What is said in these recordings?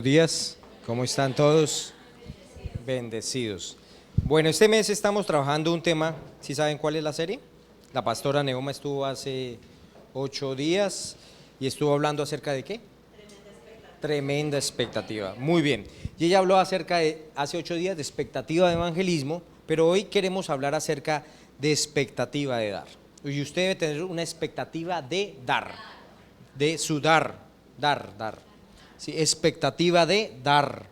Buenos días, ¿cómo están todos? Bendecidos. Bueno, este mes estamos trabajando un tema. ¿Sí saben cuál es la serie? La pastora Neoma estuvo hace 8 días y estuvo hablando acerca de ¿qué? Tremenda expectativa. Muy bien. Y ella habló acerca de, hace 8 días, de expectativa de evangelismo, pero hoy queremos hablar acerca de expectativa de dar. Y usted debe tener una expectativa de dar, de su dar. Sí, expectativa de dar.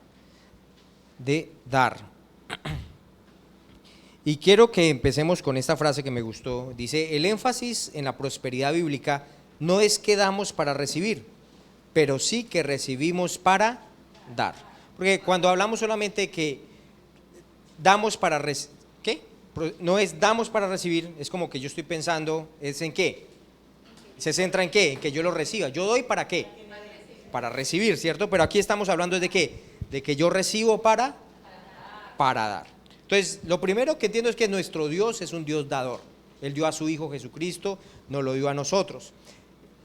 Y quiero que empecemos con esta frase que me gustó. Dice: el énfasis en la prosperidad bíblica no es que damos para recibir, pero sí que recibimos para dar. Porque cuando hablamos solamente de que damos para ¿qué? No es damos para recibir, es como que yo estoy pensando, ¿es en qué? ¿Se centra en qué? En que yo lo reciba. ¿Yo doy para qué? Para recibir, ¿cierto? Pero aquí estamos hablando de qué, de que yo recibo para dar. Entonces, lo primero que entiendo es que nuestro Dios es un Dios dador. Él dio a su Hijo Jesucristo, nos lo dio a nosotros.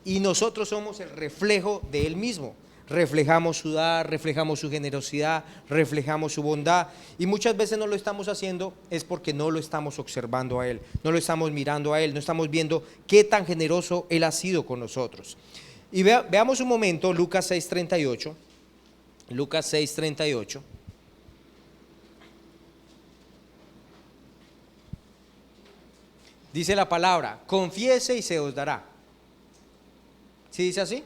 Y nosotros somos el reflejo de Él mismo. Reflejamos su dar, reflejamos su generosidad, reflejamos su bondad. Y muchas veces no lo estamos haciendo es porque no lo estamos observando a Él, no lo estamos mirando a Él, no estamos viendo qué tan generoso Él ha sido con nosotros. Y veamos un momento Lucas 6:38. Lucas 6:38. Dice la palabra: confiese y se os dará. ¿Sí dice así?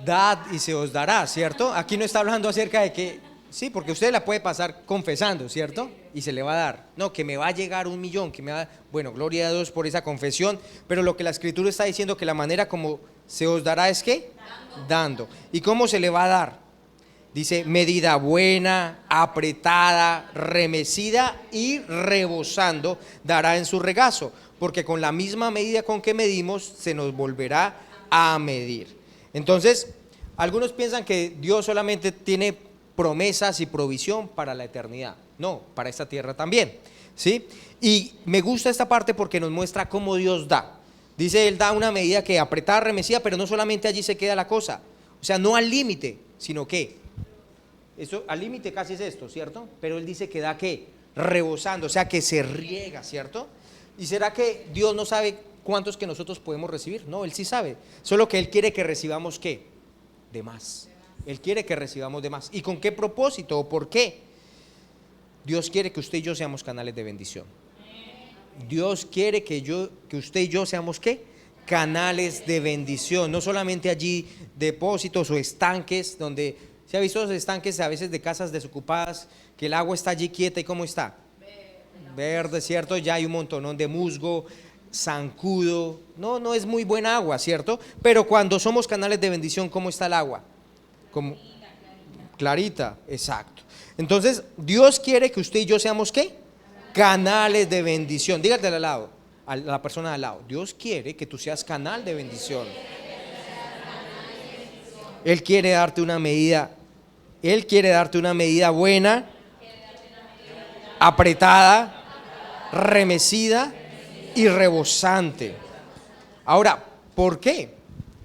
Dad y se os dará, ¿cierto? Aquí no está hablando acerca de que, sí, porque usted la puede pasar confesando, ¿cierto? Y se le va a dar. No, que me va a llegar 1.000.000, que me va a... Bueno, gloria a Dios por esa confesión, pero lo que la Escritura está diciendo, que la manera como se os dará es ¿qué? Dando. ¿Y cómo se le va a dar? Dice: medida buena, apretada, remecida y rebosando dará en su regazo, porque con la misma medida con que medimos se nos volverá a medir. Entonces, algunos piensan que Dios solamente tiene promesas y provisión para la eternidad. No, para esta tierra también, ¿sí? Y me gusta esta parte porque nos muestra cómo Dios da. Dice, Él da una medida que apretada, remecida, pero no solamente allí se queda la cosa. O sea, no al límite, sino que eso, al límite casi es esto, ¿cierto? Pero Él dice que da ¿qué? Rebosando, o sea, que se riega, ¿cierto? ¿Y será que Dios no sabe cuántos que nosotros podemos recibir? No, Él sí sabe, solo que Él quiere que recibamos ¿qué? De más. Él quiere que recibamos de más. ¿Y con qué propósito o por qué? Dios quiere que usted y yo seamos canales de bendición. Dios quiere que usted y yo seamos ¿qué? Canales de bendición. No solamente allí depósitos o estanques donde... ¿Se ha visto los estanques a veces de casas desocupadas, que el agua está allí quieta y cómo está? Verde, ¿cierto? Ya hay un montonón de musgo, zancudo. No es muy buena agua, ¿cierto? Pero cuando somos canales de bendición, ¿cómo está el agua? Como clarita, exacto. Entonces, Dios quiere que usted y yo seamos ¿qué? Canales de bendición. Dígate al lado, a la persona de al lado: Dios quiere que tú seas canal de bendición. Él quiere darte una medida. Él quiere darte una medida buena, apretada, remecida y rebosante. Ahora, ¿por qué?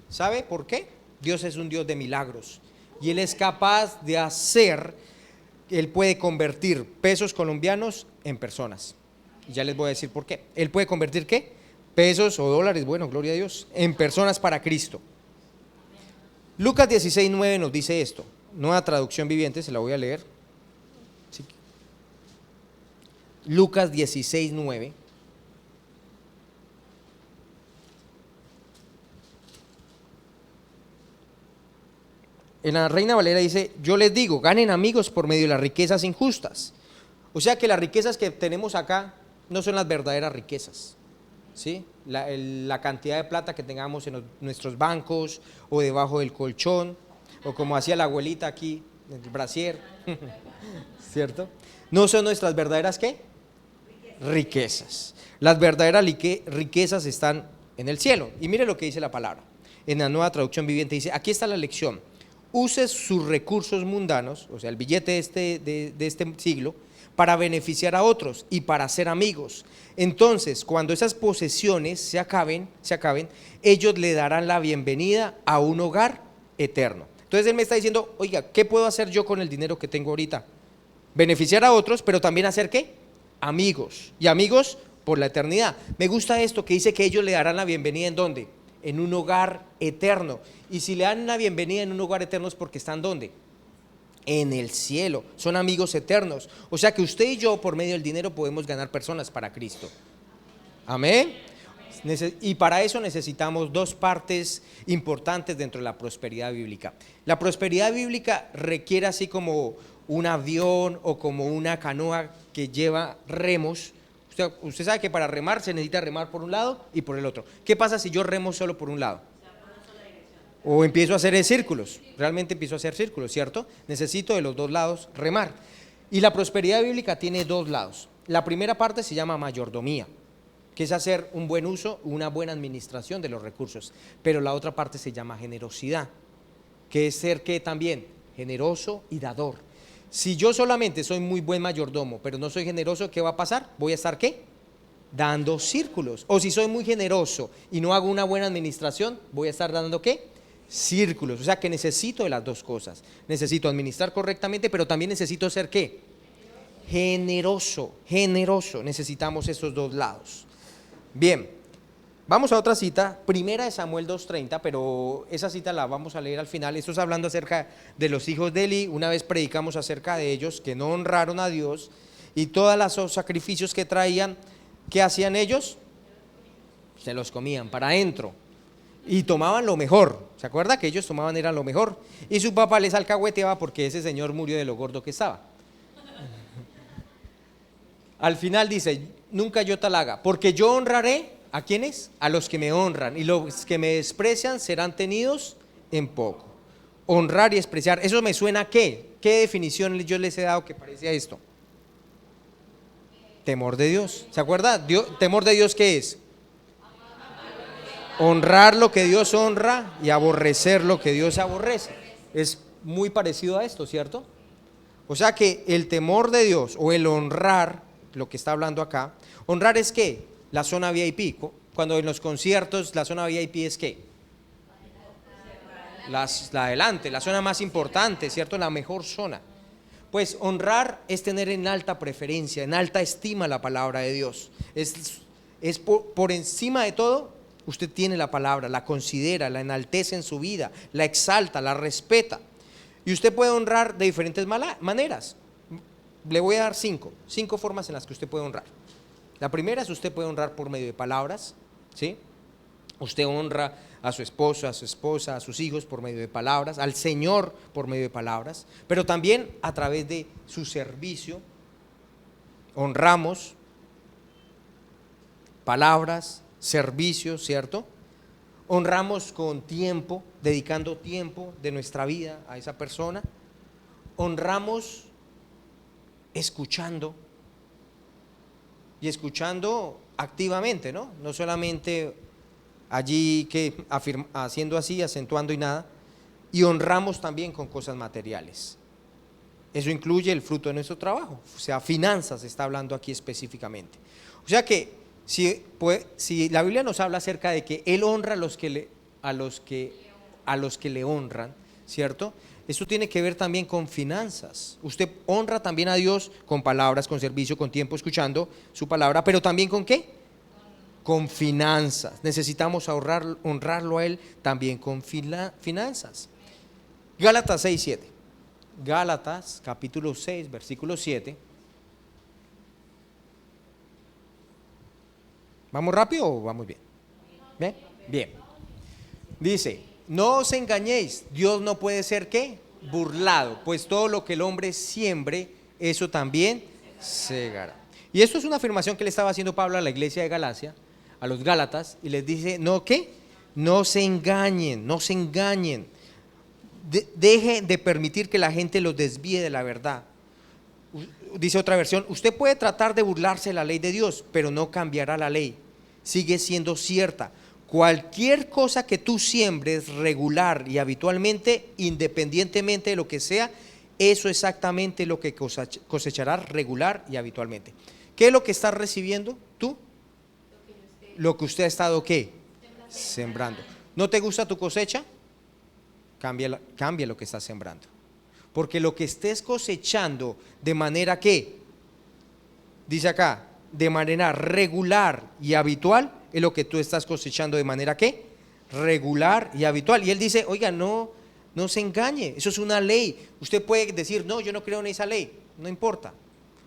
¿Sabe por qué? Dios es un Dios de milagros y Él es capaz de hacer, Él puede convertir pesos colombianos en personas. Ya les voy a decir por qué. Él puede convertir ¿qué? Pesos o dólares, bueno, gloria a Dios, en personas para Cristo. Lucas 16:9 nos dice esto. Nueva traducción viviente, se la voy a leer. Sí. Lucas 16:9. En la Reina Valera dice: yo les digo, ganen amigos por medio de las riquezas injustas. O sea que las riquezas que tenemos acá no son las verdaderas riquezas, ¿sí? La cantidad de plata que tengamos en nuestros bancos o debajo del colchón, o como hacía la abuelita aquí en el brasier, ¿cierto? No son nuestras verdaderas ¿qué? Riquezas. Las verdaderas riquezas están en el cielo. Y mire lo que dice la palabra. En la Nueva Traducción Viviente dice: aquí está la lección. Use sus recursos mundanos, o sea, el billete de este siglo, para beneficiar a otros y para ser amigos. Entonces, cuando esas posesiones se acaben, ellos le darán la bienvenida a un hogar eterno. Entonces él me está diciendo, oiga, ¿qué puedo hacer yo con el dinero que tengo ahorita? Beneficiar a otros, pero también hacer ¿qué? Amigos. Y amigos por la eternidad. Me gusta esto que dice que ellos le darán la bienvenida ¿en dónde? En un hogar eterno. Y si le dan la bienvenida en un hogar eterno es porque están ¿dónde? En el cielo. Son amigos eternos. O sea que usted y yo por medio del dinero podemos ganar personas para Cristo. Amén. Y para eso necesitamos dos partes importantes dentro de la prosperidad bíblica. La prosperidad bíblica requiere así como un avión o como una canoa que lleva remos. Usted sabe que para remar se necesita remar por un lado y por el otro. ¿Qué pasa si yo remo solo por un lado? O empiezo a hacer círculos. Realmente empiezo a hacer círculos, ¿cierto? Necesito de los dos lados remar. Y la prosperidad bíblica tiene dos lados. La primera parte se llama mayordomía, que es hacer un buen uso, una buena administración de los recursos. Pero la otra parte se llama generosidad, que es ser ¿qué también? Generoso y dador. Si yo solamente soy muy buen mayordomo, pero no soy generoso, ¿qué va a pasar? Voy a estar ¿qué? Dando círculos. O si soy muy generoso y no hago una buena administración, voy a estar dando ¿qué? Círculos. O sea que necesito de las dos cosas. Necesito administrar correctamente, pero también necesito ser ¿qué? Generoso, generoso. Necesitamos esos dos lados. Bien, vamos a otra cita, primera de Samuel 2:30, pero esa cita la vamos a leer al final. Esto es hablando acerca de los hijos de Eli. Una vez predicamos acerca de ellos, que no honraron a Dios y todos los sacrificios que traían, ¿qué hacían ellos? Se los comían para adentro y tomaban lo mejor. ¿Se acuerda que ellos tomaban era lo mejor? Y su papá les alcahueteaba porque ese señor murió de lo gordo que estaba. Al final dice, nunca yo tal haga, porque yo honraré, ¿a quiénes? A los que me honran, y los que me desprecian serán tenidos en poco. Honrar y despreciar, eso me suena ¿a qué? ¿Qué definición yo les he dado que parece a esto? Temor de Dios. ¿Se acuerda? ¿Temor de Dios qué es? Honrar lo que Dios honra y aborrecer lo que Dios aborrece. Es muy parecido a esto, ¿cierto? O sea que el temor de Dios o el honrar, lo que está hablando acá, honrar es ¿qué? La zona VIP. Cuando en los conciertos la zona VIP es ¿qué? La adelante, la zona más importante, ¿cierto? La mejor zona. Pues honrar es tener en alta preferencia, en alta estima la palabra de Dios. Es por encima de todo, usted tiene la palabra, la considera, la enaltece en su vida, la exalta, la respeta. Y usted puede honrar de diferentes maneras. Le voy a dar cinco formas en las que usted puede honrar. La primera es usted puede honrar por medio de palabras, ¿sí? Usted honra a su esposo, a su esposa, a sus hijos por medio de palabras, al Señor por medio de palabras, pero también a través de su servicio. Honramos palabras, servicios, ¿cierto? Honramos con tiempo, dedicando tiempo de nuestra vida a esa persona. Honramos escuchando, y escuchando activamente, ¿no? No solamente allí que haciendo así, acentuando y nada. Y honramos también con cosas materiales. Eso incluye el fruto de nuestro trabajo, o sea, finanzas está hablando aquí específicamente. O sea que si la Biblia nos habla acerca de que Él honra a los que le honran, ¿cierto? Esto tiene que ver también con finanzas. Usted honra también a Dios con palabras, con servicio, con tiempo, escuchando su palabra, pero también ¿con qué? Con finanzas. Necesitamos honrarlo a Él también con finanzas. Gálatas 6:7. Gálatas capítulo 6, versículo 7. ¿Vamos rápido o vamos bien? ¿Bien? Bien. Dice, no os engañéis, Dios no puede ser ¿qué? Burlado, pues todo lo que el hombre siembre, eso también segará. Y esto es una afirmación que le estaba haciendo Pablo a la iglesia de Galacia, a los Gálatas, y les dice, ¿no qué? No se engañen, no se engañen. Deje de permitir que la gente los desvíe de la verdad. Dice otra versión, usted puede tratar de burlarse de la ley de Dios, pero no cambiará la ley, sigue siendo cierta. Cualquier cosa que tú siembres regular y habitualmente, independientemente de lo que sea, eso es exactamente lo que cosecharás regular y habitualmente. ¿Qué es lo que estás recibiendo tú? Lo que usted ha estado ¿qué? Sembrando. ¿No te gusta tu cosecha? cambia lo que estás sembrando. Porque lo que estés cosechando de manera que, dice acá, de manera regular y habitual, es lo que tú estás cosechando de manera que regular y habitual. Y él dice, oiga, no se engañe, eso es una ley. Usted puede decir, no, yo no creo en esa ley, no importa.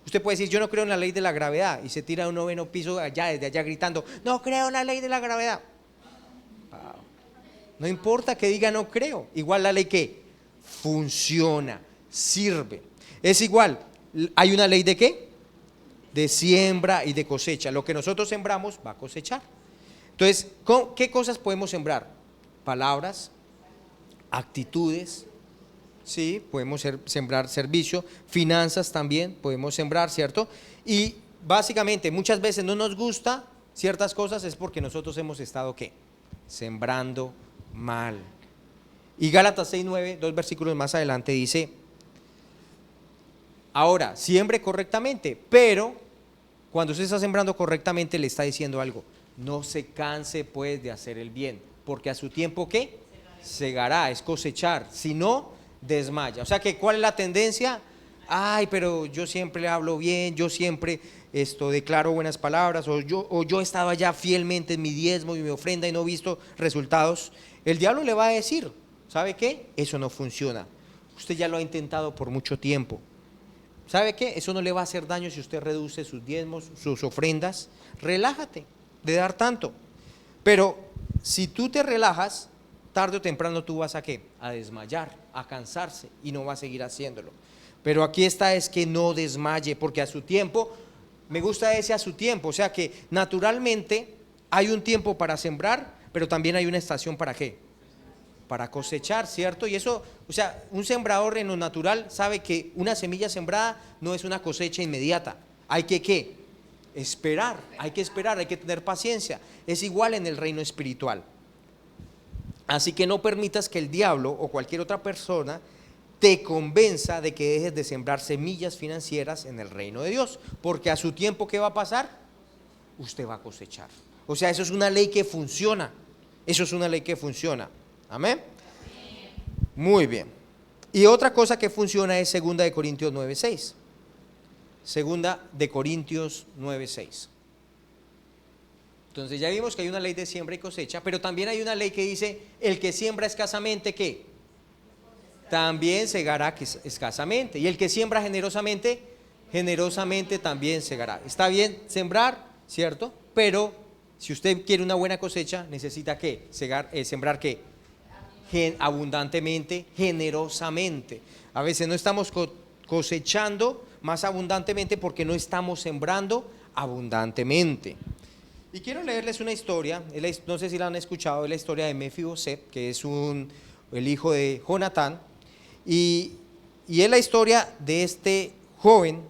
Usted puede decir, yo no creo en la ley de la gravedad, y se tira a un noveno piso allá, desde allá gritando, no creo en la ley de la gravedad. No importa que diga no creo, igual la ley que funciona, sirve. Es igual, hay una ley de ¿qué? De siembra y de cosecha. Lo que nosotros sembramos va a cosechar. Entonces, ¿qué cosas podemos sembrar? Palabras, actitudes, sí, podemos sembrar servicio, finanzas también podemos sembrar, ¿cierto? Y básicamente muchas veces no nos gusta ciertas cosas es porque nosotros hemos estado ¿qué? Sembrando mal. Y Gálatas 6:9, 2 versículos más adelante dice, ahora, siembre correctamente, pero cuando usted está sembrando correctamente le está diciendo algo, no se canse pues de hacer el bien, porque a su tiempo ¿qué? Segará, es cosechar, si no, desmaya. O sea que ¿cuál es la tendencia? Ay, pero yo siempre le hablo bien, yo siempre declaro buenas palabras, o yo he estado allá fielmente en mi diezmo y mi ofrenda y no he visto resultados. El diablo le va a decir, ¿sabe qué? Eso no funciona, usted ya lo ha intentado por mucho tiempo. ¿Sabe qué? Eso no le va a hacer daño si usted reduce sus diezmos, sus ofrendas. Relájate de dar tanto. Pero si tú te relajas, tarde o temprano tú vas a ¿qué? A desmayar, a cansarse y no va a seguir haciéndolo. Pero aquí está es que no desmaye, porque a su tiempo, me gusta ese a su tiempo, o sea que naturalmente hay un tiempo para sembrar, pero también hay una estación para ¿qué? Para cosechar, ¿cierto? Y eso, o sea, un sembrador en lo natural sabe que una semilla sembrada no es una cosecha inmediata. Hay que ¿qué? Esperar, hay que tener paciencia. Es igual en el reino espiritual. Así que no permitas que el diablo o cualquier otra persona te convenza de que dejes de sembrar semillas financieras en el reino de Dios, porque a su tiempo, ¿qué va a pasar? Usted va a cosechar. O sea, eso es una ley que funciona. Eso es una ley que funciona. Amén. Muy bien. Y otra cosa que funciona es 2 de Corintios 9:6. 2 de Corintios 9:6. Entonces ya vimos que hay una ley de siembra y cosecha, pero también hay una ley que dice, el que siembra escasamente, ¿qué? También segará escasamente. Y el que siembra generosamente, generosamente también segará. Está bien sembrar, ¿cierto? Pero si usted quiere una buena cosecha, necesita ¿qué? Sembrar ¿qué? Abundantemente, generosamente. A veces no estamos cosechando más abundantemente porque no estamos sembrando abundantemente. Y quiero leerles una historia, no sé si la han escuchado, es la historia de Mefiboset, que es el hijo de Jonatán, y es la historia de este joven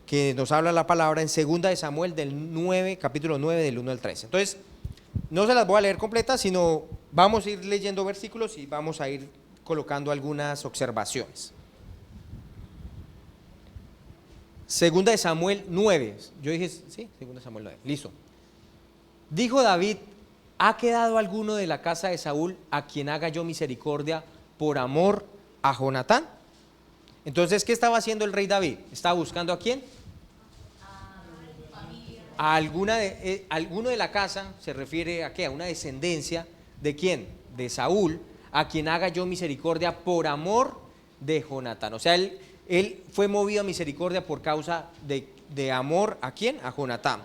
que nos habla la palabra en 2 de Samuel capítulo 9 del 1 al 13. Entonces, no se las voy a leer completas, sino vamos a ir leyendo versículos y vamos a ir colocando algunas observaciones. 2 de Samuel 9, yo dije, sí, 2 de Samuel 9, listo. Dijo David, ¿ha quedado alguno de la casa de Saúl a quien haga yo misericordia por amor a Jonatán? Entonces, ¿qué estaba haciendo el rey David? ¿Estaba buscando a quién? A alguno de la casa, se refiere a qué, a una descendencia de quién, de Saúl, a quien haga yo misericordia por amor de Jonatán. O sea, él fue movido a misericordia por causa de amor a quién, a Jonatán.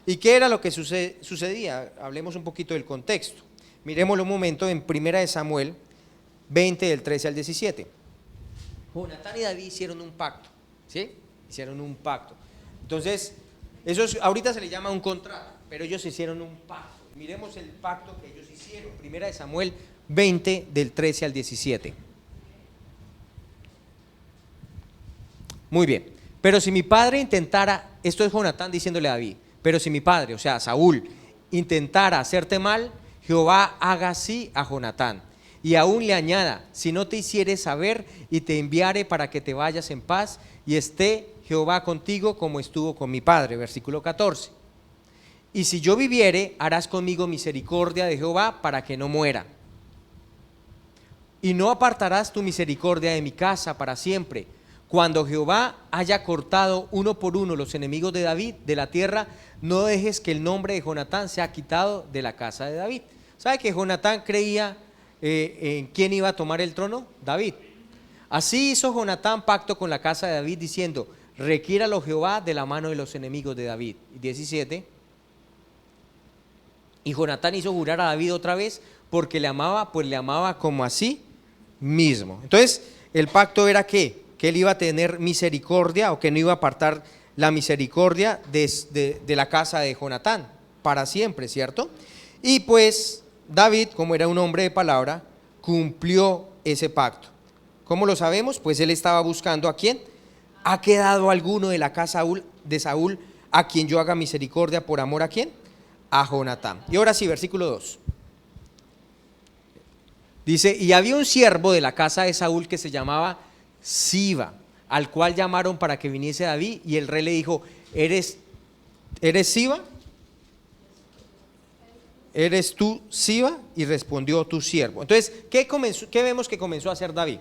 ¿Y qué era lo que sucedía? Hablemos un poquito del contexto. Miremoslo un momento en 1 de Samuel 20 del 13 al 17. Jonatán y David hicieron un pacto, ¿sí? Hicieron un pacto. Entonces, ahorita se le llama un contrato, pero ellos hicieron un pacto. Miremos el pacto que ellos hicieron. 1 de Samuel 20 del 13 al 17. Muy bien. Pero si mi padre intentara, esto es Jonatán diciéndole a David, pero si mi padre, o sea, Saúl, intentara hacerte mal, Jehová haga así a Jonatán. Y aún le añada, si no te hiciere saber y te enviare para que te vayas en paz y esté Jehová contigo como estuvo con mi padre. Versículo 14. Y si yo viviere, harás conmigo misericordia de Jehová para que no muera. y no apartarás tu misericordia de mi casa para siempre. Cuando Jehová haya cortado uno por uno los enemigos de David de la tierra, no dejes que el nombre de Jonatán sea quitado de la casa de David. ¿Sabe que Jonatán creía en quién iba a tomar el trono? David. Así hizo Jonatán pacto con la casa de David diciendo: requiéralo Jehová de la mano de los enemigos de David. 17. Y Jonatán hizo jurar a David otra vez porque le amaba, pues le amaba como a sí mismo. Entonces el pacto era que él iba a tener misericordia, o que no iba a apartar la misericordia de la casa de Jonatán para siempre, ¿cierto? Y pues David, como era un hombre de palabra, cumplió ese pacto. ¿Cómo lo sabemos? Pues él estaba buscando ¿a quién? ¿Ha quedado alguno de la casa de Saúl a quien yo haga misericordia por amor a quién? A Jonatán. Y ahora sí, versículo 2. Dice: y había un siervo de la casa de Saúl que se llamaba Siba, al cual llamaron para que viniese David, y el rey le dijo: ¿Eres Siba? ¿Eres tú Siba? Y respondió: tu siervo. Entonces, ¿qué vemos que comenzó a hacer David?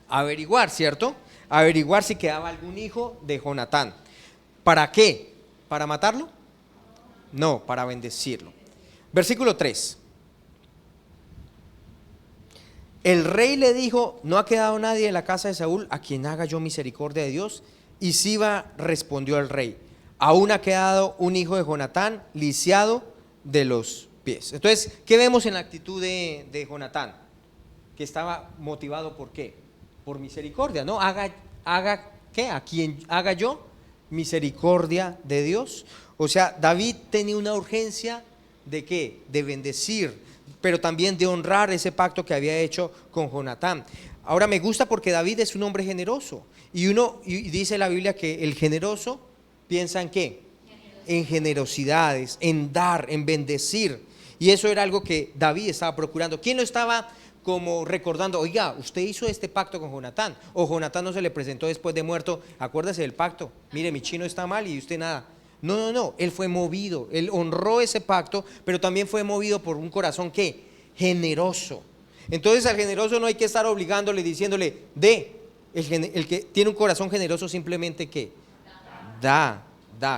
Averiguar, ¿cierto? Averiguar si quedaba algún hijo de Jonatán. ¿Para qué? ¿Para matarlo? No, para bendecirlo. Versículo 3. El rey le dijo: no ha quedado nadie de la casa de Saúl a quien haga yo misericordia de Dios. Y Siba respondió al rey: aún ha quedado un hijo de Jonatán lisiado de los pies. Entonces, ¿qué vemos en la actitud de Jonatán? Que estaba motivado ¿por qué? Por misericordia, ¿no? Haga ¿qué? A quien haga yo misericordia de Dios. O sea, David tenía una urgencia ¿de qué? De bendecir, pero también de honrar ese pacto que había hecho con Jonatán. Ahora me gusta porque David es un hombre generoso, y dice la Biblia que el generoso piensa en ¿qué? En generosidades, en dar, en bendecir. Y eso era algo que David estaba procurando. ¿Quién lo estaba como recordando? Oiga, usted hizo este pacto con Jonatán, o Jonatán no se le presentó después de muerto: acuérdese del pacto, mire, mi chino está mal y usted nada. No, él fue movido, él honró ese pacto, pero también fue movido por un corazón ¿qué? Generoso. Entonces al generoso no hay que estar obligándole y diciéndole de. El que tiene un corazón generoso simplemente ¿qué? Da.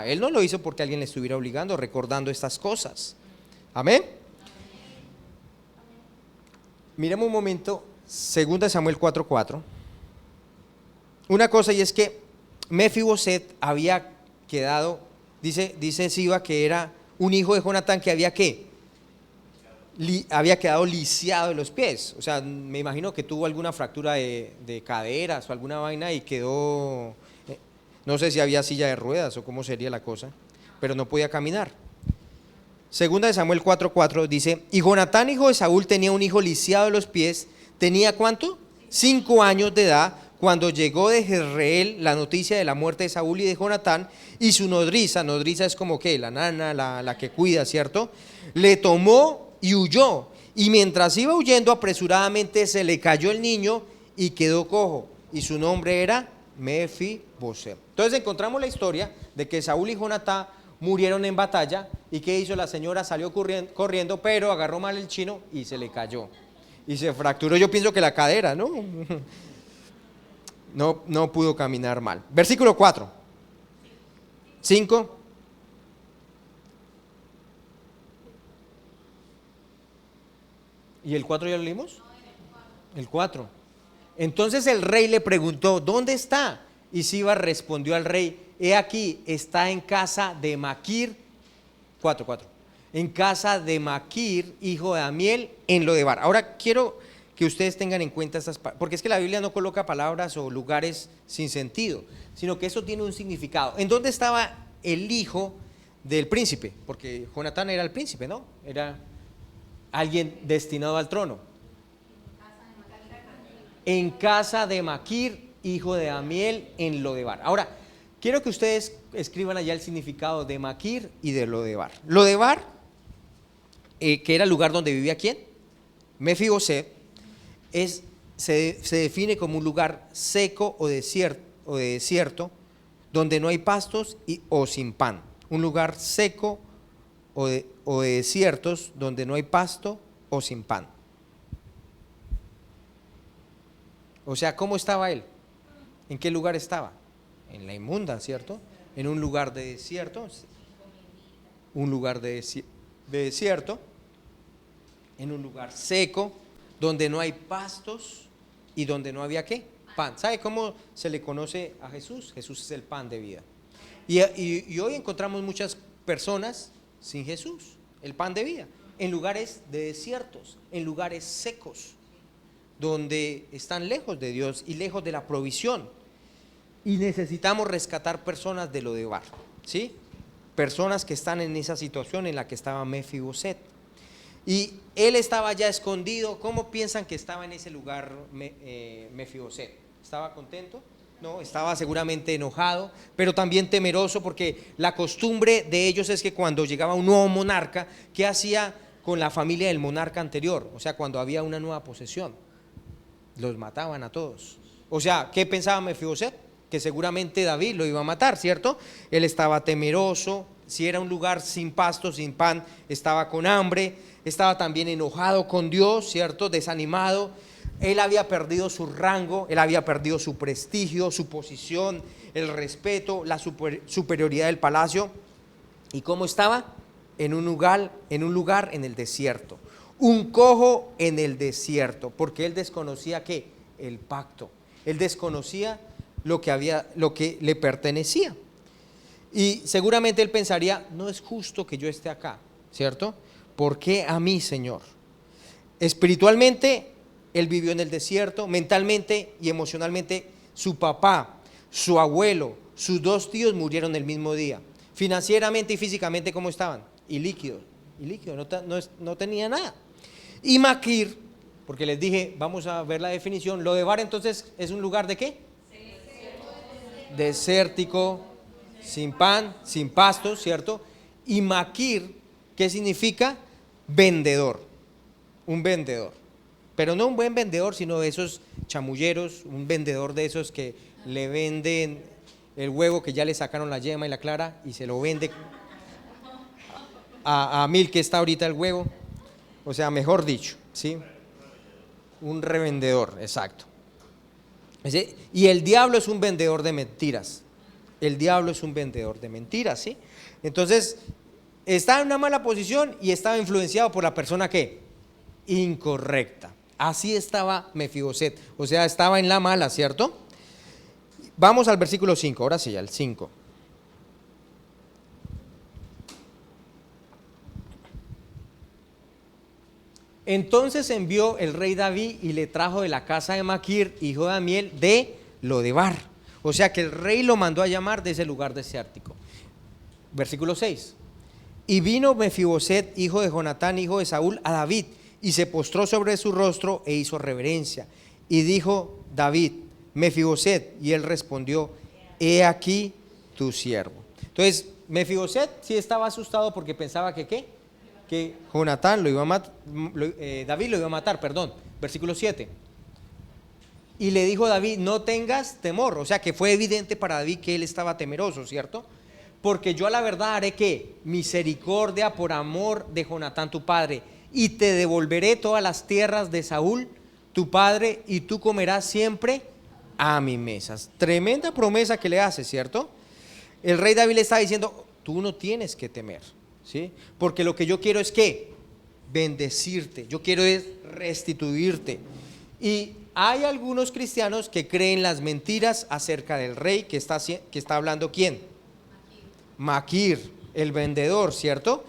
Él no lo hizo porque alguien le estuviera obligando, recordando estas cosas. Amén. Miremos un momento 2 Samuel 4:4. Una cosa, y es que Mefiboset había quedado, dice Siba, que era un hijo de Jonatán que había ¿qué? Había quedado lisiado de los pies. O sea, me imagino que tuvo alguna fractura de caderas o alguna vaina y quedó, no sé si había silla de ruedas o cómo sería la cosa, pero no podía caminar. Segunda de Samuel 4:4 dice: y Jonatán, hijo de Saúl, tenía un hijo lisiado de los pies. ¿Tenía cuánto? 5 años de edad, cuando llegó de Jezreel la noticia de la muerte de Saúl y de Jonatán, y su nodriza es como que la nana, la que cuida, ¿cierto? Le tomó y huyó, y mientras iba huyendo apresuradamente se le cayó el niño y quedó cojo, y su nombre era Mefiboset. Entonces encontramos la historia de que Saúl y Jonatán murieron en batalla. ¿Y qué hizo la señora? Salió corriendo, pero agarró mal el chino y se le cayó y se fracturó, yo pienso que la cadera, ¿no? No pudo caminar mal. Versículo 4, 5. ¿Y el 4 ya lo leímos? El 4. Entonces el rey le preguntó: ¿dónde está? Y Siba respondió al rey: he aquí, está en casa de Maquir, 4, en casa de Maquir, hijo de Amiel, en Lodebar. Ahora quiero que ustedes tengan en cuenta estas, porque es que la Biblia no coloca palabras o lugares sin sentido, sino que eso tiene un significado. ¿En dónde estaba el hijo del príncipe? Porque Jonatán era el príncipe, ¿no? Era alguien destinado al trono. En casa de Maquir, hijo de Amiel, en Lodebar. Ahora, quiero que ustedes escriban allá el significado de Maquir y de Lodebar. Lodebar, que era el lugar donde vivía ¿quién? Mefiboset, se define como un lugar seco o desierto, donde no hay pastos o sin pan. Un lugar seco o de desiertos donde no hay pasto o sin pan. O sea, ¿cómo estaba él? ¿En qué lugar estaba? En la inmunda, ¿cierto? En un lugar de desierto, un lugar de desierto, en un lugar seco, donde no hay pastos y donde no había ¿qué? Pan. ¿Sabe cómo se le conoce a Jesús? Jesús es el pan de vida. Y hoy encontramos muchas personas sin Jesús, el pan de vida, en lugares de desiertos, en lugares secos, donde están lejos de Dios y lejos de la provisión. Y necesitamos rescatar personas de lo de Bar, ¿sí? Personas que están en esa situación en la que estaba Mefiboset. Y él estaba ya escondido. ¿Cómo piensan que estaba en ese lugar Mefiboset? ¿Estaba contento? No, estaba seguramente enojado, pero también temeroso, porque la costumbre de ellos es que cuando llegaba un nuevo monarca, ¿qué hacía con la familia del monarca anterior? O sea, cuando había una nueva posesión, los mataban a todos. O sea, ¿qué pensaba Mefiboset? Que seguramente David lo iba a matar, ¿cierto? Él estaba temeroso. Si era un lugar sin pasto, sin pan, estaba con hambre, estaba también enojado con Dios, ¿cierto? Desanimado. Él había perdido su rango, él había perdido su prestigio, su posición, el respeto, la superioridad del palacio. ¿Y cómo estaba? En un lugar en el desierto. Un cojo en el desierto, porque él desconocía ¿qué? El pacto. Él desconocía lo que le pertenecía. Y seguramente él pensaría, no es justo que yo esté acá, ¿cierto? ¿Por qué a mí, Señor? Espiritualmente, él vivió en el desierto, mentalmente y emocionalmente, su papá, su abuelo, sus dos tíos murieron el mismo día. Financieramente y físicamente, ¿cómo estaban? Y líquidos, no tenía nada. Y Maquir, porque les dije, vamos a ver la definición, lo de Bar entonces es un lugar de ¿qué? Desértico, sin pan, sin pastos, ¿cierto? Y Maquir, ¿qué significa? Vendedor, un vendedor, pero no un buen vendedor, sino de esos chamulleros, un vendedor de esos que le venden el huevo que ya le sacaron la yema y la clara y se lo vende a 1000 que está ahorita el huevo, o sea, mejor dicho, ¿sí? Un revendedor, exacto. Y el diablo es un vendedor de mentiras. El diablo es un vendedor de mentiras, ¿sí? Entonces, estaba en una mala posición y estaba influenciado por la persona ¿qué? Incorrecta. Así estaba Mefiboset, o sea, estaba en la mala, ¿cierto? Vamos al versículo 5, ahora sí, al 5. Entonces envió el rey David y le trajo de la casa de Maquir, hijo de Amiel, de Lodebar. O sea que el rey lo mandó a llamar de ese lugar desértico. Versículo 6. Y vino Mefiboset, hijo de Jonatán, hijo de Saúl, a David, y se postró sobre su rostro e hizo reverencia. Y dijo David, Mefiboset, y él respondió, he aquí tu siervo. Entonces, Mefiboset sí estaba asustado porque pensaba que ¿qué? Que Jonatán lo iba a matar, David lo iba a matar, perdón, versículo 7. Y le dijo David, no tengas temor, o sea que fue evidente para David que él estaba temeroso, ¿cierto? Porque yo a la verdad haré que misericordia por amor de Jonatán tu padre, y te devolveré todas las tierras de Saúl tu padre, y tú comerás siempre a mi mesa. Tremenda promesa que le hace, ¿cierto? El rey David le está diciendo, tú no tienes que temer, ¿sí? Porque lo que yo quiero es que bendecirte, yo quiero es restituirte. Y hay algunos cristianos que creen las mentiras acerca del rey que está hablando ¿quién? Maquir, el vendedor, ¿cierto?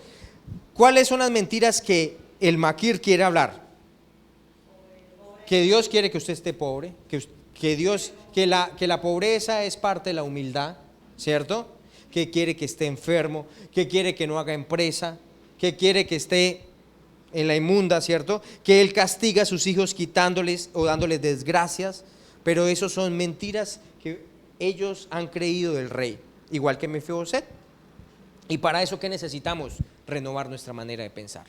¿Cuáles son las mentiras que el Maquir quiere hablar? Que Dios quiere que usted esté pobre, que la pobreza es parte de la humildad, ¿cierto? Que quiere que esté enfermo, que quiere que no haga empresa, que quiere que esté en la inmunda, ¿cierto? Que él castiga a sus hijos quitándoles o dándoles desgracias, pero eso son mentiras que ellos han creído del rey, igual que Mefiboset. Y para eso, ¿qué necesitamos? Renovar nuestra manera de pensar,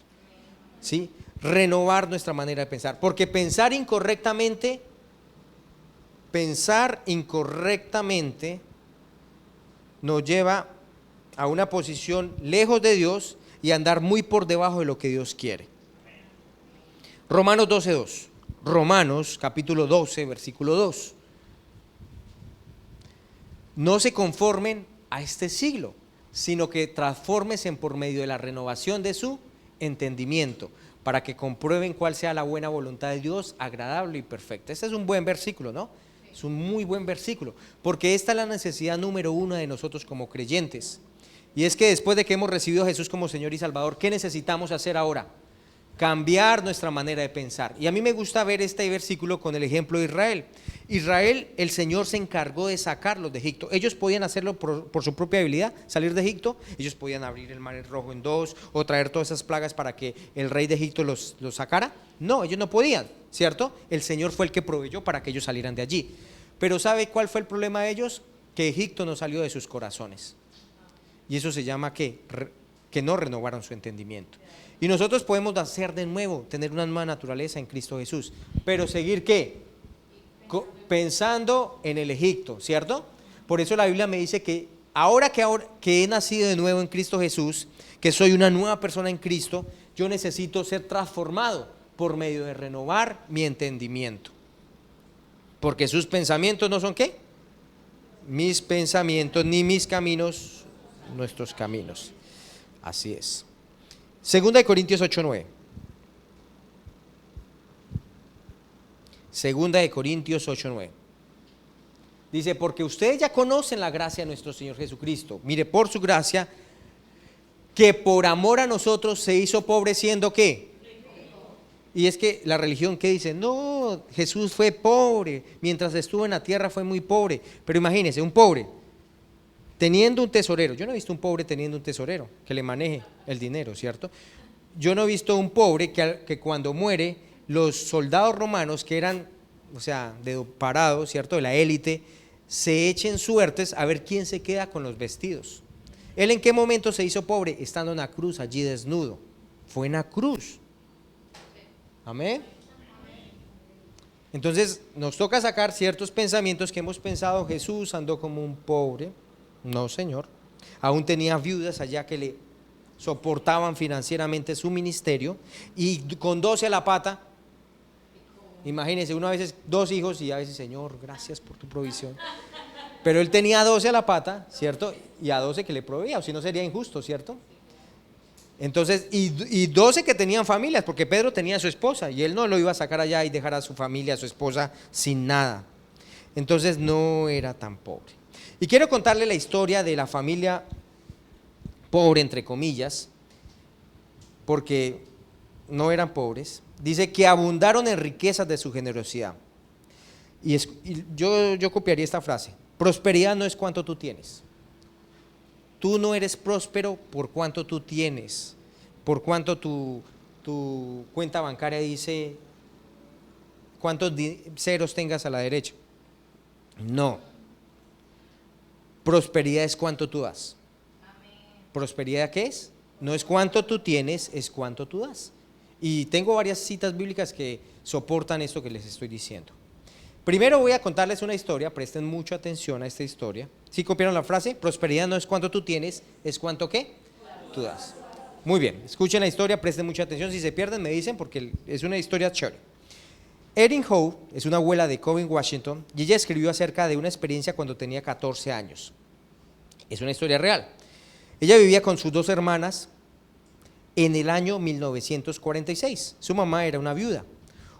¿sí? Renovar nuestra manera de pensar, porque pensar incorrectamente nos lleva a una posición lejos de Dios y a andar muy por debajo de lo que Dios quiere. Romanos 12:2. Romanos capítulo 12, versículo 2. No se conformen a este siglo, sino que transfórmense por medio de la renovación de su entendimiento, para que comprueben cuál sea la buena voluntad de Dios, agradable y perfecta. Este es un buen versículo, ¿no? Es un muy buen versículo, porque esta es la necesidad número uno de nosotros como creyentes. Y es que después de que hemos recibido a Jesús como Señor y Salvador, ¿qué necesitamos hacer ahora? Cambiar nuestra manera de pensar. Y a mí me gusta ver este versículo con el ejemplo de Israel. Israel, el Señor se encargó de sacarlos de Egipto. Ellos podían hacerlo por su propia habilidad, salir de Egipto. Ellos podían abrir el mar rojo en dos o traer todas esas plagas para que el rey de Egipto los sacara. No, ellos no podían, ¿cierto? El Señor fue el que proveyó para que ellos salieran de allí. Pero ¿sabe cuál fue el problema de ellos? Que Egipto no salió de sus corazones. Y eso se llama que no renovaron su entendimiento. Y nosotros podemos nacer de nuevo, tener una nueva naturaleza en Cristo Jesús, pero seguir ¿qué? Pensando en el Egipto, ¿cierto? Por eso la Biblia me dice que ahora que he nacido de nuevo en Cristo Jesús, que soy una nueva persona en Cristo, yo necesito ser transformado por medio de renovar mi entendimiento. Porque sus pensamientos no son ¿qué? Mis pensamientos, ni mis caminos, nuestros caminos. Así es. Segunda de Corintios 8:9. Segunda de Corintios 8:9. Dice, porque ustedes ya conocen la gracia de nuestro Señor Jesucristo. Mire, por su gracia, que por amor a nosotros se hizo pobre siendo ¿qué? Y es que la religión que dice, no, Jesús fue pobre, mientras estuvo en la tierra fue muy pobre. Pero imagínense, un pobre teniendo un tesorero. Yo no he visto un pobre teniendo un tesorero que le maneje el dinero, ¿cierto? Yo no he visto un pobre que cuando muere, los soldados romanos que eran, o sea, parados, ¿cierto?, de la élite, se echen suertes a ver quién se queda con los vestidos. ¿Él en qué momento se hizo pobre? Estando en la cruz, allí desnudo. Fue en la cruz. Amén. Entonces nos toca sacar ciertos pensamientos que hemos pensado. Jesús andó como un pobre. No, Señor. Aún tenía viudas allá que le soportaban financieramente su ministerio, y con 12 a la pata. Imagínense, uno a veces 2 hijos y a veces, Señor, gracias por tu provisión. Pero él tenía 12 a la pata, ¿cierto? Y a 12 que le proveía, o si no sería injusto, ¿cierto? Entonces, y 12 que tenían familias, porque Pedro tenía a su esposa y él no lo iba a sacar allá y dejar a su familia, a su esposa, sin nada. Entonces no era tan pobre. Y quiero contarle la historia de la familia pobre, entre comillas, porque no eran pobres. Dice que abundaron en riquezas de su generosidad. Y yo copiaría esta frase: prosperidad no es cuánto tú tienes. Tú no eres próspero por cuánto tú tienes, por cuánto tu cuenta bancaria dice, cuántos ceros tengas a la derecha. No. Prosperidad es cuánto tú das. ¿Prosperidad qué es? No es cuánto tú tienes, es cuánto tú das. Y tengo varias citas bíblicas que soportan esto que les estoy diciendo. Primero voy a contarles una historia, presten mucha atención a esta historia. ¿Sí copiaron la frase? Prosperidad no es cuánto tú tienes, es cuánto ¿qué? Tú das. Muy bien, escuchen la historia, presten mucha atención. Si se pierden me dicen, porque es una historia chévere. Erin Howe es una abuela de Coving, Washington, y ella escribió acerca de una experiencia cuando tenía 14 años. Es una historia real. Ella vivía con sus 2 hermanas en el año 1946. Su mamá era una viuda.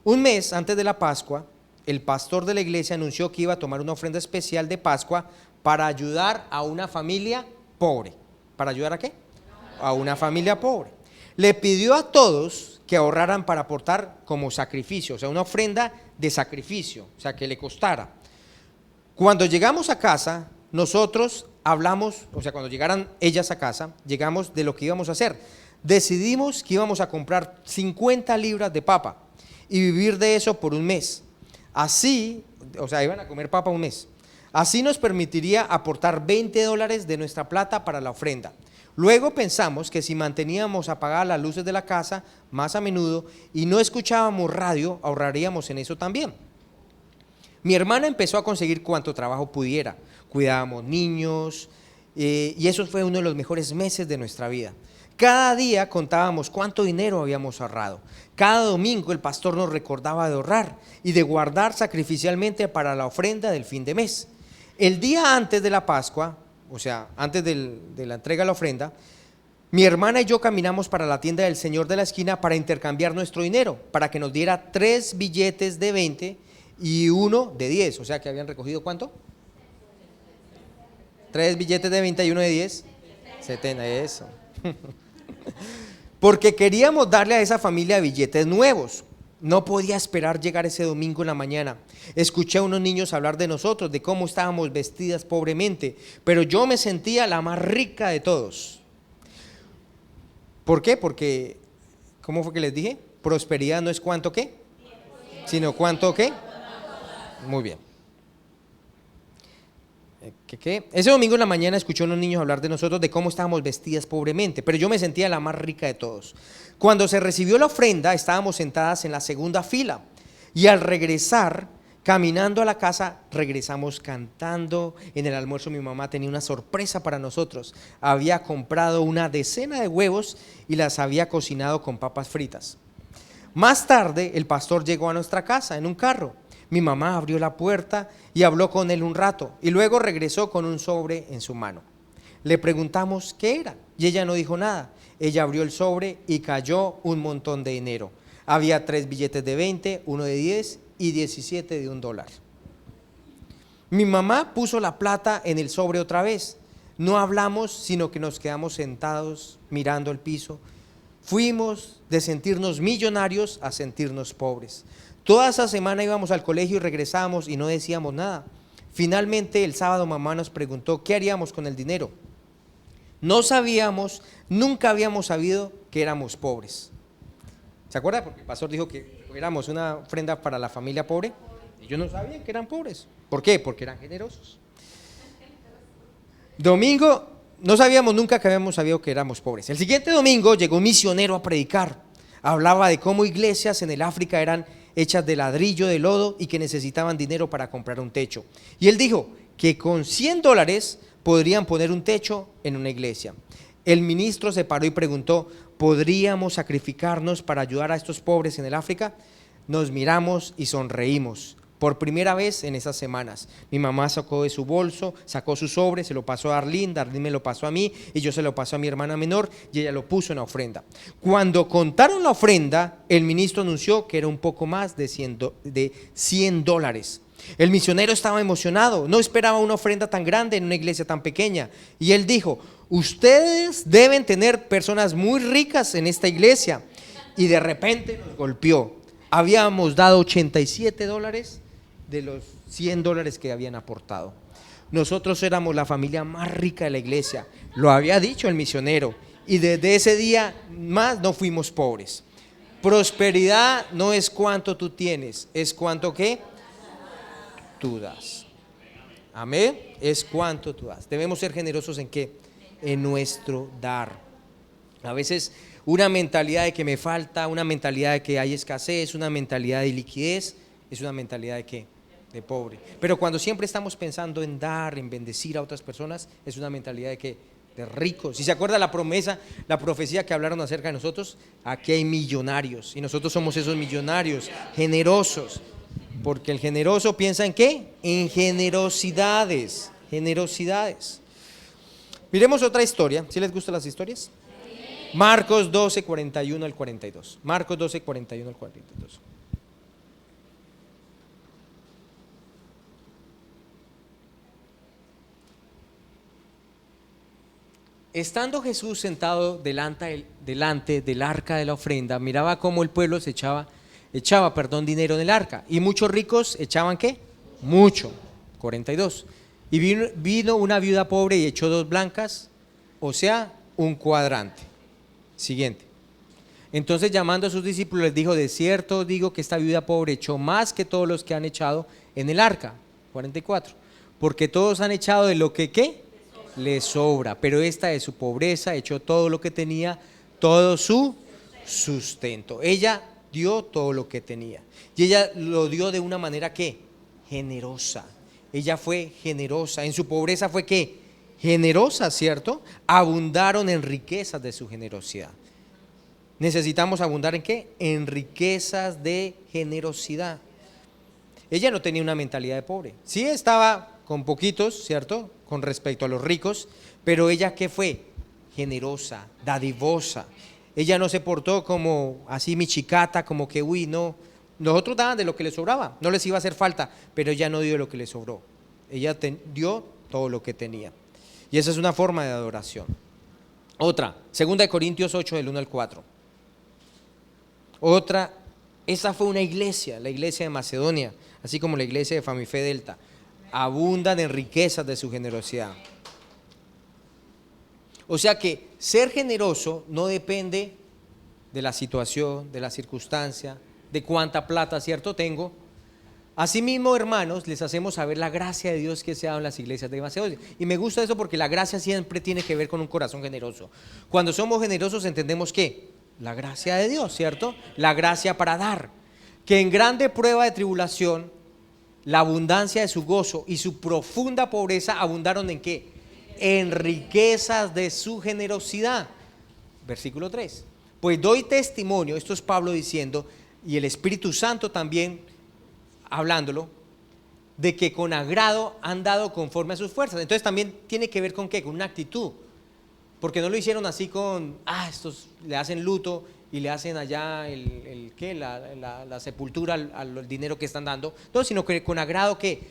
Un mes antes de la Pascua, el pastor de la iglesia anunció que iba a tomar una ofrenda especial de Pascua para ayudar a una familia pobre. ¿Para ayudar a qué? A una familia pobre. Le pidió a todos que ahorraran para aportar como sacrificio, o sea, una ofrenda de sacrificio, o sea, que le costara. Cuando llegamos a casa, nosotros hablamos, o sea, cuando llegaran ellas a casa, llegamos de lo que íbamos a hacer. Decidimos que íbamos a comprar 50 libras de papa y vivir de eso por un mes. Así, o sea, iban a comer papa un mes. Así nos permitiría aportar $20 de nuestra plata para la ofrenda. Luego pensamos que si manteníamos apagadas las luces de la casa más a menudo y no escuchábamos radio, ahorraríamos en eso también. Mi hermana empezó a conseguir cuanto trabajo pudiera. Cuidábamos niños y eso fue uno de los mejores meses de nuestra vida. Cada día contábamos cuánto dinero habíamos ahorrado. Cada domingo el pastor nos recordaba de ahorrar y de guardar sacrificialmente para la ofrenda del fin de mes. El día antes de la Pascua, o sea, antes de la entrega de la ofrenda, mi hermana y yo caminamos para la tienda del señor de la esquina para intercambiar nuestro dinero, para que nos diera 3 billetes de 20 y uno de 10. O sea que habían recogido ¿cuánto? 3 billetes de 20 y uno de 10. 70, eso. Porque queríamos darle a esa familia billetes nuevos. No podía esperar llegar ese domingo en la mañana. Escuché a unos niños hablar de nosotros, de cómo estábamos vestidas pobremente, pero yo me sentía la más rica de todos. ¿Por qué? Porque, ¿cómo fue que les dije? Prosperidad no es cuánto qué, sino cuánto qué. Muy bien. ¿Qué? Ese domingo en la mañana escuché a unos niños hablar de nosotros, de cómo estábamos vestidas pobremente, pero yo me sentía la más rica de todos. Cuando se recibió la ofrenda, estábamos sentadas en la segunda fila y al regresar, caminando a la casa, regresamos cantando. En el almuerzo mi mamá tenía una sorpresa para nosotros. Había comprado una decena de huevos y las había cocinado con papas fritas. Más tarde, el pastor llegó a nuestra casa en un carro. Mi mamá abrió la puerta y habló con él un rato y luego regresó con un sobre en su mano. Le preguntamos qué era y ella no dijo nada. Ella abrió el sobre y cayó un montón de dinero. Había 3 billetes de 20, uno de 10 y 17 de $1. Mi mamá puso la plata en el sobre otra vez. No hablamos, sino que nos quedamos sentados mirando el piso. Fuimos de sentirnos millonarios a sentirnos pobres. Toda esa semana íbamos al colegio y regresábamos y no decíamos nada. Finalmente el sábado mamá nos preguntó qué haríamos con el dinero. No sabíamos, nunca habíamos sabido que éramos pobres. ¿Se acuerda? Porque el pastor dijo que éramos una ofrenda para la familia pobre. Ellos no sabían que eran pobres. ¿Por qué? Porque eran generosos. Domingo, no sabíamos nunca que habíamos sabido que éramos pobres. El siguiente domingo llegó un misionero a predicar. Hablaba de cómo iglesias en el África eran hechas de ladrillo, de lodo y que necesitaban dinero para comprar un techo. Y él dijo que con $100 podrían poner un techo en una iglesia. El ministro se paró y preguntó, ¿podríamos sacrificarnos para ayudar a estos pobres en el África? Nos miramos y sonreímos. Por primera vez en esas semanas, mi mamá sacó de su bolso, sacó su sobre, se lo pasó a Darlene me lo pasó a mí y yo se lo pasó a mi hermana menor y ella lo puso en la ofrenda. Cuando contaron la ofrenda, el ministro anunció que era un poco más de $100. El misionero estaba emocionado, no esperaba una ofrenda tan grande en una iglesia tan pequeña y él dijo, ustedes deben tener personas muy ricas en esta iglesia. Y de repente nos golpeó, habíamos dado $87 de los $100 que habían aportado. Nosotros éramos la familia más rica de la iglesia, lo había dicho el misionero, y desde ese día más no fuimos pobres. Prosperidad no es cuánto tú tienes, es cuánto que tú das. Amén, es cuánto tú das. Debemos ser generosos en qué, en nuestro dar. A veces una mentalidad de que me falta, una mentalidad de que hay escasez, una mentalidad de liquidez, es una mentalidad de qué, de pobre. Pero cuando siempre estamos pensando en dar, en bendecir a otras personas, es una mentalidad de qué, de ricos. Si se acuerda la promesa, la profecía que hablaron acerca de nosotros, aquí hay millonarios y nosotros somos esos millonarios, generosos, porque el generoso piensa en qué, en generosidades, generosidades. Miremos otra historia, ¿sí les gustan las historias? Marcos 12, 41 al 42. Marcos 12, 41 al 42. Estando Jesús sentado delante del arca de la ofrenda, miraba cómo el pueblo echaba dinero en el arca. Y muchos ricos echaban ¿qué? Mucho. 42. Y vino una viuda pobre y echó 2 blancas, o sea, un cuadrante. Siguiente. Entonces llamando a sus discípulos les dijo, de cierto digo que esta viuda pobre echó más que todos los que han echado en el arca. 44. Porque todos han echado de lo que ¿qué? Les sobra, pero esta de su pobreza echó todo lo que tenía, todo su sustento. Ella dio todo lo que tenía y ella lo dio de una manera ¿qué? Generosa. Ella fue generosa, en su pobreza fue ¿qué? generosas, ¿cierto? Abundaron en riquezas de su generosidad. Necesitamos abundar ¿en qué? En riquezas de generosidad. Ella no tenía una mentalidad de pobre. Sí estaba con poquitos, ¿cierto? Con respecto a los ricos, pero ella ¿qué fue? Generosa, dadivosa. Ella no se portó como así michicata, como que uy, no. Nosotros daban de lo que les sobraba, no les iba a hacer falta, pero ella no dio de lo que le sobró. Ella dio todo lo que tenía. Y esa es una forma de adoración. Otra, 2 Corintios 8, del 1 al 4. Otra, esa fue una iglesia, la iglesia de Macedonia, así como la iglesia de Famifé Delta. Abundan en riquezas de su generosidad. O sea que ser generoso no depende de la situación, de la circunstancia, de cuánta plata, ¿cierto? Tengo. Asimismo, hermanos, les hacemos saber la gracia de Dios que se ha dado en las iglesias de Macedonia. Y me gusta eso porque la gracia siempre tiene que ver con un corazón generoso. Cuando somos generosos entendemos que la gracia de Dios, ¿cierto? La gracia para dar. Que en grande prueba de tribulación, la abundancia de su gozo y su profunda pobreza abundaron ¿en qué? En riquezas de su generosidad. Versículo 3. Pues doy testimonio, esto es Pablo diciendo, y el Espíritu Santo también hablándolo, de que con agrado han dado conforme a sus fuerzas. Entonces también tiene que ver con ¿qué? Con una actitud. Porque no lo hicieron así con, estos le hacen luto y le hacen allá la sepultura al dinero que están dando. No, sino que con agrado que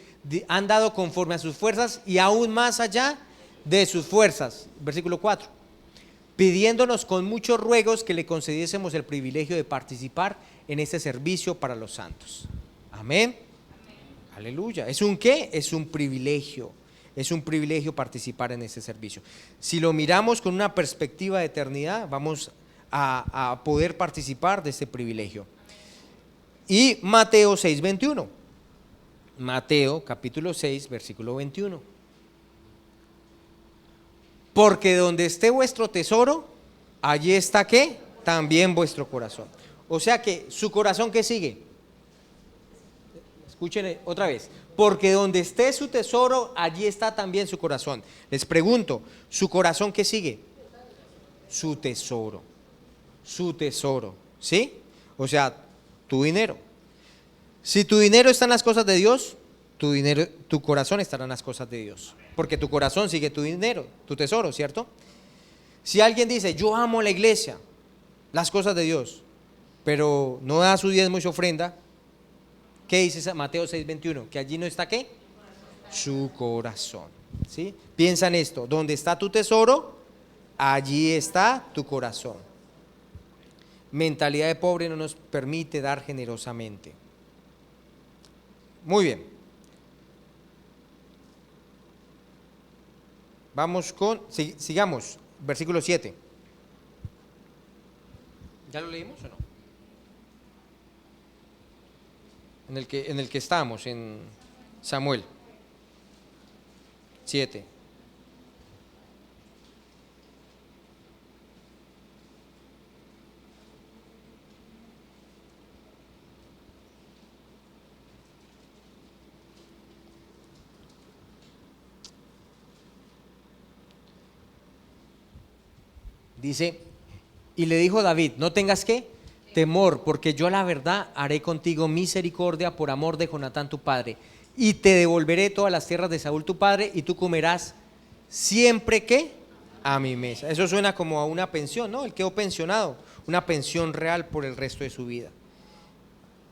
han dado conforme a sus fuerzas y aún más allá de sus fuerzas. Versículo 4. Pidiéndonos con muchos ruegos que le concediésemos el privilegio de participar en este servicio para los santos. Amén. Aleluya. ¿Es un qué? Es un privilegio. Es un privilegio participar en ese servicio. Si lo miramos con una perspectiva de eternidad, vamos a poder participar de este privilegio. Y Mateo 6:21. Mateo capítulo 6, versículo 21. Porque donde esté vuestro tesoro, allí está ¿qué? También vuestro corazón. O sea que su corazón ¿qué sigue? Escuchen otra vez. Porque donde esté su tesoro, allí está también su corazón. Les pregunto, ¿su corazón qué sigue? Su tesoro. Su tesoro. ¿Sí? O sea, tu dinero. Si tu dinero está en las cosas de Dios, tu corazón estará en las cosas de Dios. Porque tu corazón sigue tu dinero, tu tesoro, ¿cierto? Si alguien dice, yo amo la iglesia, las cosas de Dios, pero no da su diezmo y su ofrenda, ¿qué dice Mateo 6:21? Que allí no está ¿qué? Su corazón. ¿Sí? Piensa en esto, donde está tu tesoro, allí está tu corazón. Mentalidad de pobre no nos permite dar generosamente. Muy bien. Vamos con, sigamos, versículo 7. ¿Ya lo leímos o no? En el que estamos, en Samuel 7. Dice, y le dijo David, no tengas ¿qué? Temor, porque yo la verdad haré contigo misericordia por amor de Jonatán tu padre, y te devolveré todas las tierras de Saúl tu padre, y tú comerás siempre ¿qué? A mi mesa. Eso suena como a una pensión, ¿no? Él quedó pensionado, una pensión real por el resto de su vida.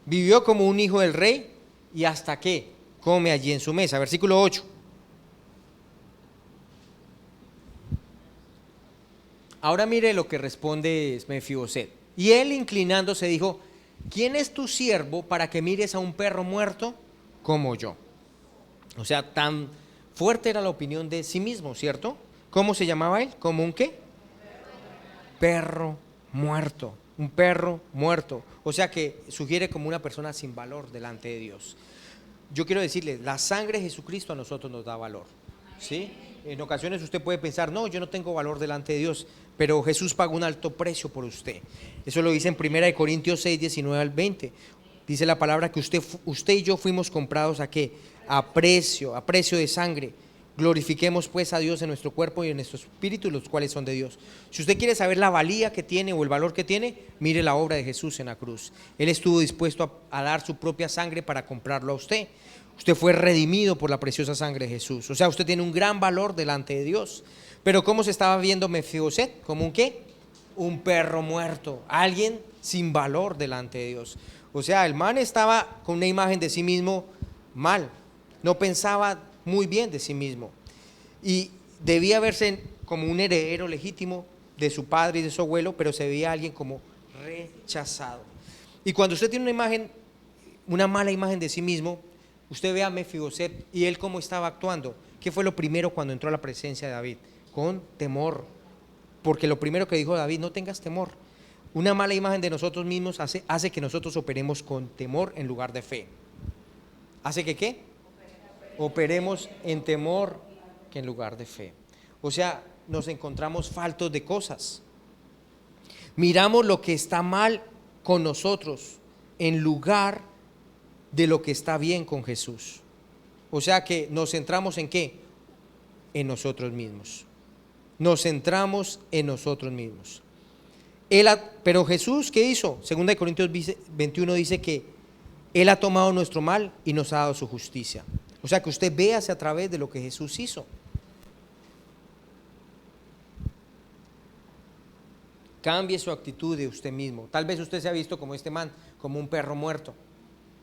Vivió como un hijo del rey y hasta que come allí en su mesa. Versículo 8. Ahora mire lo que responde Mefiboset. Y él inclinándose dijo, ¿quién es tu siervo para que mires a un perro muerto como yo? O sea, tan fuerte era la opinión de sí mismo, ¿cierto? ¿Cómo se llamaba él? ¿Como un qué? Perro muerto. Un perro muerto. O sea que sugiere como una persona sin valor delante de Dios. Yo quiero decirles, la sangre de Jesucristo a nosotros nos da valor, ¿sí? En ocasiones usted puede pensar, no, yo no tengo valor delante de Dios, pero Jesús pagó un alto precio por usted. Eso lo dice en 1 Corintios 6, 19 al 20. Dice la palabra que usted y yo fuimos comprados ¿a qué? A precio de sangre. Glorifiquemos pues a Dios en nuestro cuerpo y en nuestro espíritu, los cuales son de Dios. Si usted quiere saber la valía que tiene o el valor que tiene, mire la obra de Jesús en la cruz. Él estuvo dispuesto a dar su propia sangre para comprarlo a usted. Usted fue redimido por la preciosa sangre de Jesús. O sea, usted tiene un gran valor delante de Dios. Pero ¿cómo se estaba viendo Mefiboset? ¿Como un qué? Un perro muerto, alguien sin valor delante de Dios. O sea, el man estaba con una imagen de sí mismo mal, no pensaba muy bien de sí mismo y debía verse como un heredero legítimo de su padre y de su abuelo, pero se veía alguien como rechazado. Y cuando usted tiene una imagen, una mala imagen de sí mismo, usted ve a Mefiboset y él cómo estaba actuando. ¿Qué fue lo primero cuando entró a la presencia de David? Con temor, porque lo primero que dijo David: no tengas temor. Una mala imagen de nosotros mismos hace que nosotros operemos con temor en lugar de fe. ¿Hace que qué? Operemos en temor que en lugar de fe. O sea, nos encontramos faltos de cosas. Miramos lo que está mal con nosotros en lugar de lo que está bien con Jesús. O sea que nos centramos en ¿qué? En nosotros mismos. Nos centramos en nosotros mismos. Pero Jesús, ¿qué hizo? 2 Corintios 21 dice que Él ha tomado nuestro mal y nos ha dado su justicia. O sea que usted véase a través de lo que Jesús hizo. Cambie su actitud de usted mismo. Tal vez usted se ha visto como este man, como un perro muerto.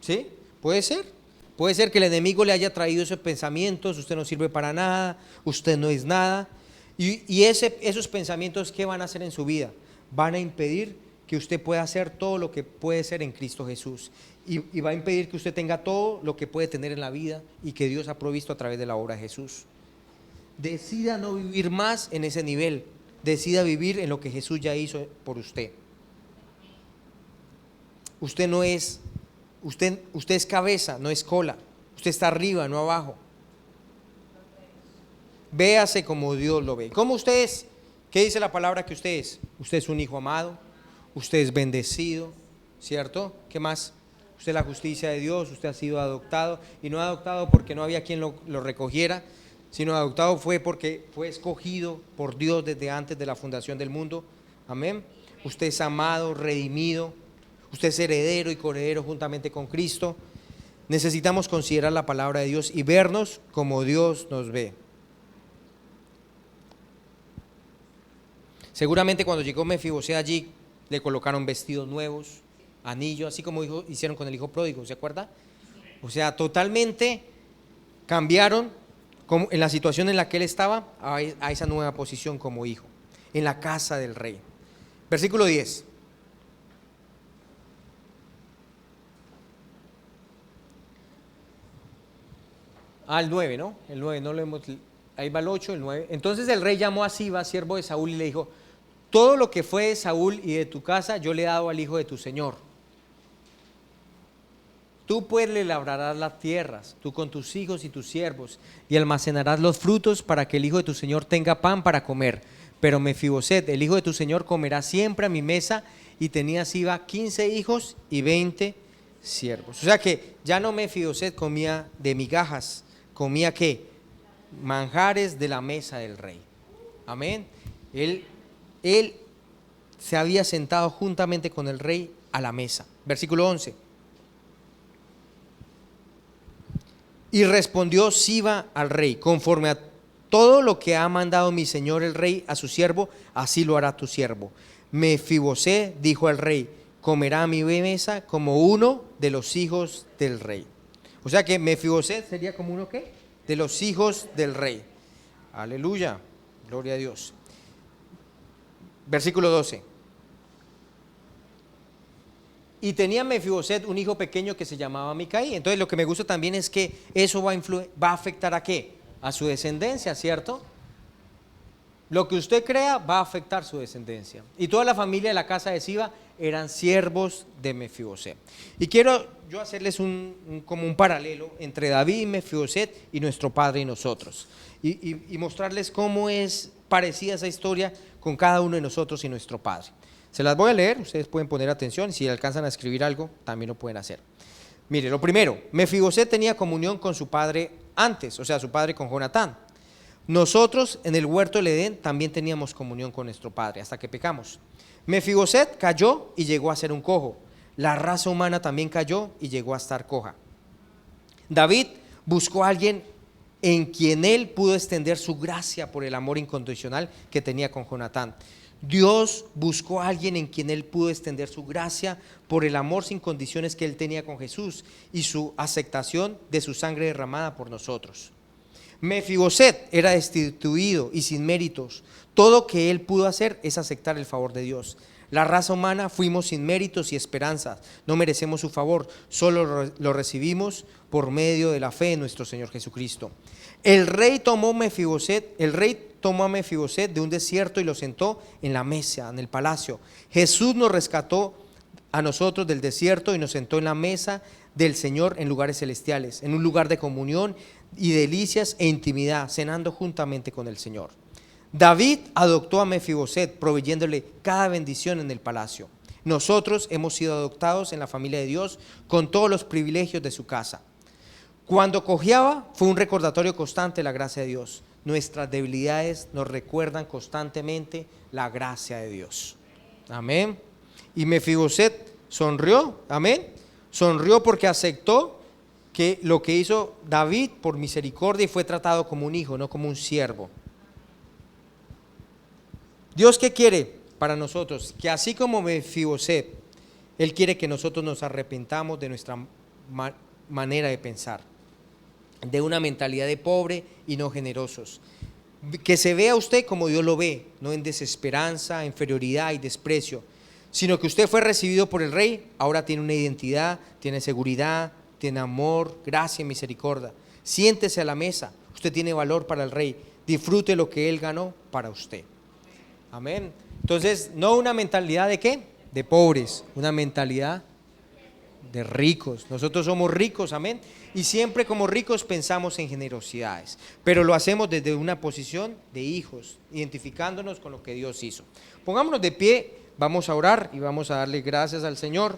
¿Sí? Puede ser. Puede ser que el enemigo le haya traído esos pensamientos: usted no sirve para nada, usted no es nada. Y esos pensamientos, ¿qué van a hacer en su vida? Van a impedir que usted pueda hacer todo lo que puede ser en Cristo Jesús. Y va a impedir que usted tenga todo lo que puede tener en la vida y que Dios ha provisto a través de la obra de Jesús. Decida no vivir más en ese nivel. Decida vivir en lo que Jesús ya hizo por usted. Usted no es, usted es cabeza, no es cola. Usted está arriba, no abajo. Véase como Dios lo ve. ¿Cómo usted es? ¿Qué dice la palabra que usted es? Usted es un hijo amado, usted es bendecido, ¿cierto? ¿Qué más? Usted es la justicia de Dios, usted ha sido adoptado, y no adoptado porque no había quien lo recogiera, sino adoptado fue porque fue escogido por Dios desde antes de la fundación del mundo. Amén. Usted es amado, redimido, usted es heredero y coheredero juntamente con Cristo. Necesitamos considerar la palabra de Dios y vernos como Dios nos ve. Seguramente cuando llegó Mefiboset allí, le colocaron vestidos nuevos, anillos, así como hicieron con el hijo pródigo, ¿se acuerda? O sea, totalmente cambiaron en la situación en la que él estaba a esa nueva posición como hijo, en la casa del rey. Versículo 10. El 9, ¿no? El 9, no lo hemos, ahí va el 8, el 9. Entonces el rey llamó a Siba, siervo de Saúl, y le dijo: todo lo que fue de Saúl y de tu casa yo le he dado al hijo de tu señor. Tú pues le labrarás las tierras, tú con tus hijos y tus siervos, y almacenarás los frutos para que el hijo de tu señor tenga pan para comer. Pero Mefiboset, el hijo de tu señor, comerá siempre a mi mesa. Y tenía Siba 15 hijos y 20 siervos. O sea que ya no Mefiboset comía de migajas, comía ¿qué? Manjares de la mesa del rey. Amén. Él se había sentado juntamente con el rey a la mesa. Versículo 11. Y respondió Siba al rey: conforme a todo lo que ha mandado mi señor el rey a su siervo, así lo hará tu siervo. Mefiboset dijo al rey: comerá a mi mesa como uno de los hijos del rey. O sea que Mefiboset sería como uno ¿qué? De los hijos del rey. Aleluya, gloria a Dios. Versículo 12. Y tenía Mefiboset un hijo pequeño que se llamaba Micaí. Entonces lo que me gusta también es que eso va a afectar ¿a qué? A su descendencia, ¿cierto? Lo que usted crea va a afectar su descendencia. Y toda la familia de la casa de Siba eran siervos de Mefiboset. Y quiero yo hacerles como un paralelo entre David y Mefiboset y nuestro padre y nosotros. Y mostrarles cómo es parecida esa historia con cada uno de nosotros y nuestro padre. Se las voy a leer, ustedes pueden poner atención, y si alcanzan a escribir algo, también lo pueden hacer. Mire, lo primero, Mefiboset tenía comunión con su padre antes, o sea, su padre con Jonatán. Nosotros en el huerto del Edén también teníamos comunión con nuestro Padre hasta que pecamos. Mefiboset cayó y llegó a ser un cojo. La raza humana también cayó y llegó a estar coja. David buscó a alguien en quien él pudo extender su gracia por el amor incondicional que tenía con Jonatán. Dios buscó a alguien en quien él pudo extender su gracia por el amor sin condiciones que él tenía con Jesús y su aceptación de su sangre derramada por nosotros. Mefiboset era destituido y sin méritos. Todo que él pudo hacer es aceptar el favor de Dios. La raza humana fuimos sin méritos y esperanzas. No merecemos su favor, solo lo recibimos por medio de la fe en nuestro Señor Jesucristo. El rey tomó a Mefiboset de un desierto y lo sentó en la mesa, en el palacio. Jesús nos rescató a nosotros del desierto y nos sentó en la mesa del Señor en lugares celestiales, en un lugar de comunión y delicias e intimidad, cenando juntamente con el Señor. David adoptó a Mefiboset, proveyéndole cada bendición en el palacio. Nosotros hemos sido adoptados en la familia de Dios con todos los privilegios de su casa. Cuando cojeaba fue un recordatorio constante de la gracia de Dios. Nuestras debilidades nos recuerdan constantemente la gracia de Dios. Amén. Y Mefiboset sonrió, amén. Sonrió porque aceptó que lo que hizo David por misericordia y fue tratado como un hijo, no como un siervo. Dios, ¿qué quiere para nosotros? Que así como Mefiboset, Él quiere que nosotros nos arrepentamos de nuestra manera de pensar, de una mentalidad de pobre y no generosos. Que se vea usted como Dios lo ve, no en desesperanza, inferioridad y desprecio, sino que usted fue recibido por el Rey, ahora tiene una identidad, tiene seguridad, tiene amor, gracia y misericordia. Siéntese a la mesa, usted tiene valor para el Rey, disfrute lo que Él ganó para usted. Amén. Entonces, no una mentalidad de ¿qué? De pobres, una mentalidad de ricos. Nosotros somos ricos, amén. Y siempre como ricos pensamos en generosidades, pero lo hacemos desde una posición de hijos, identificándonos con lo que Dios hizo. Pongámonos de pie, vamos a orar y vamos a darle gracias al Señor.